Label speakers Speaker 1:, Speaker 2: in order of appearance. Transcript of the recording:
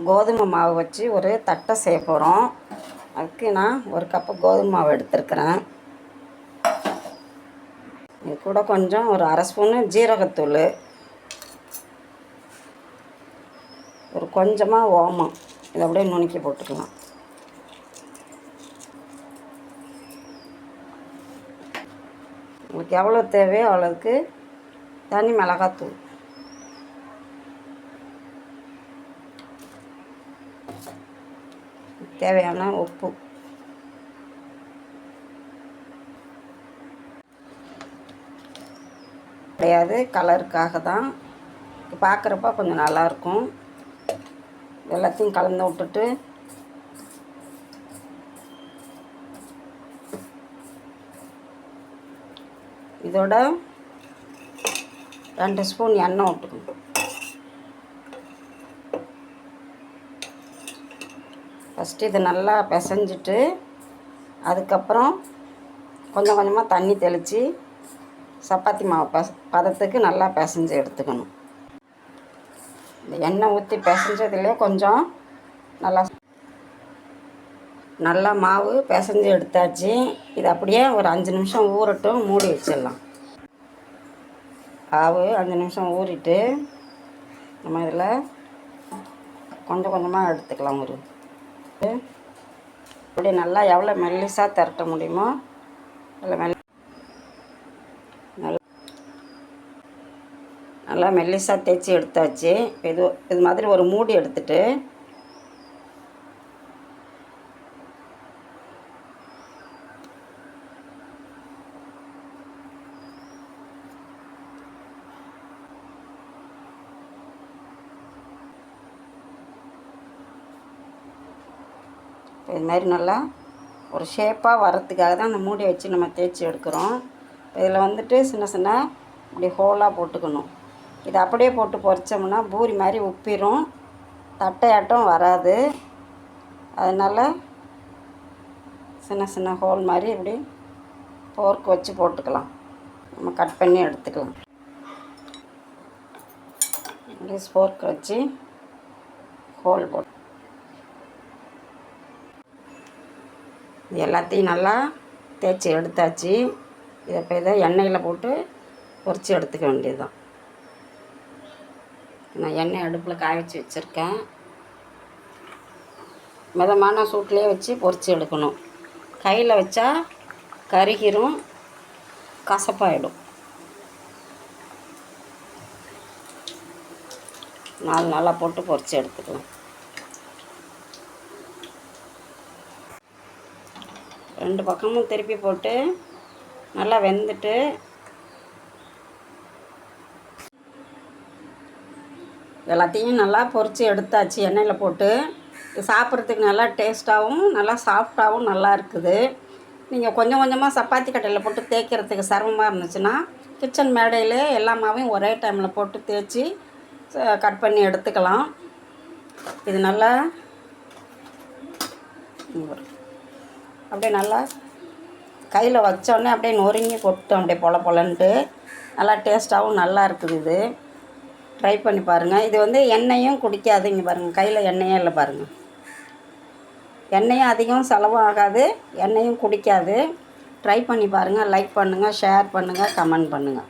Speaker 1: கோதுமை மாவு வச்சு ஒரு தட்டை செய்ய போகிறோம். அதுக்கு நான் 1 கப்பு கோதுமை மாவு எடுத்துருக்கிறேன். இது கூட கொஞ்சம் ஒரு 1/2 ஸ்பூனு ஜீரகத்தூள், ஒரு கொஞ்சமாக ஓமம், இதை அப்படியே நுணுக்கி போட்டுக்கலாம். உங்களுக்கு எவ்வளோ தேவையோ அவ்வளோக்கு தனி மிளகாத்தூள், தேவையான உப்பு, கிடையாது கலருக்காக தான், பார்க்குறப்ப கொஞ்சம் நல்லாயிருக்கும். எல்லாத்தையும் கலந்து விட்டுட்டு இதோட 2 ஸ்பூன் எண்ணெய் விட்டுக்கணும். ஃபஸ்ட்டு இதை நல்லா பிசைஞ்சிட்டு அதுக்கப்புறம் கொஞ்சம் கொஞ்சமாக தண்ணி தெளித்து சப்பாத்தி மாவு பதத்துக்கு நல்லா பிசைஞ்சு எடுத்துக்கணும். இந்த எண்ணெய் ஊற்றி பிசைஞ்சதுலேயே கொஞ்சம் நல்லா மாவு பிசைஞ்சு எடுத்தாச்சு. இது அப்படியே ஒரு 5 நிமிஷம் ஊறட்டும், மூடி வச்சிடலாம். மாவு 5 நிமிஷம் ஊறிட்டு நம்ம இதில் கொஞ்சம் கொஞ்சமாக எடுத்துக்கலாம். அப்படியே நல்லா எவ்வளோ மெல்லிசாக திரட்ட முடியுமோ அதில் நல்லா மெல்லிசாக தேய்ச்சி எடுத்தாச்சு. இது மாதிரி ஒரு மூடி எடுத்துட்டு இது மாதிரி நல்லா ஒரு ஷேப்பாக வரத்துக்காக தான் அந்த மூடி வச்சு நம்ம தேய்ச்சி எடுக்கிறோம். இதில் வந்துட்டு சின்ன சின்ன இப்படி ஹோலாக போட்டுக்கணும். இதை அப்படியே போட்டு பொரிச்சோம்னா பூரி மாதிரி உப்பிரும், தட்டையாட்டம் வராது. அதனால் சின்ன சின்ன ஹோல் மாதிரி இப்படி போர்க்கு வச்சு போட்டுக்கலாம். நம்ம கட் பண்ணி எடுத்துக்கலாம். இப்படி ஸ்போர்க் வச்சு ஹோல் போட்டு இது எல்லாத்தையும் நல்லா தேய்ச்சி எடுத்தாச்சு. இதை எண்ணெயில் போட்டு பொரித்து எடுத்துக்க வேண்டியது தான். நான் எண்ணெய் அடுப்பில் காய வச்சு வச்சுருக்கேன். மிதமான சூட்லேயே வச்சு பொரித்து எடுக்கணும். கையில் வச்சா கருகிரும், கசப்பாயிடும். 4 நாளாக போட்டு பொரித்து எடுத்துக்கலாம். 2 பக்கமும் திருப்பி போட்டு நல்லா வெந்துட்டு எல்லாத்தையும் நல்லா பொரித்து எடுத்தாச்சு. எண்ணெயில் போட்டு சாப்பிட்றதுக்கு நல்லா டேஸ்ட்டாகவும் நல்லா சாஃப்டாகவும் நல்லா இருக்குது. நீங்கள் கொஞ்சம் கொஞ்சமாக சப்பாத்தி கட்டையில் போட்டு தேய்க்கிறதுக்கு சிரமமாக இருந்துச்சுன்னா கிச்சன் மேடையில் எல்லா மாவையும் ஒரே டைமில் போட்டு தேய்ச்சி கட் பண்ணி எடுத்துக்கலாம். இது நல்லா அப்படியே நல்லா கையில் வச்சோடனே அப்படியே நொறுங்கி கொட்டும், அப்படியே பொலன்ட்டு நல்லா டேஸ்ட்டாகவும் நல்லா இருக்குது. இது ட்ரை பண்ணி பாருங்கள். இது எண்ணெயும் குடிக்காது. இங்கே பாருங்கள், கையில் எண்ணெயே இல்லை பாருங்கள். எண்ணெயும் அதிகம் செலவும் ஆகாது, எண்ணெயும் குடிக்காது. ட்ரை பண்ணி பாருங்கள். லைக் பண்ணுங்கள், ஷேர் பண்ணுங்கள், கமெண்ட் பண்ணுங்கள்.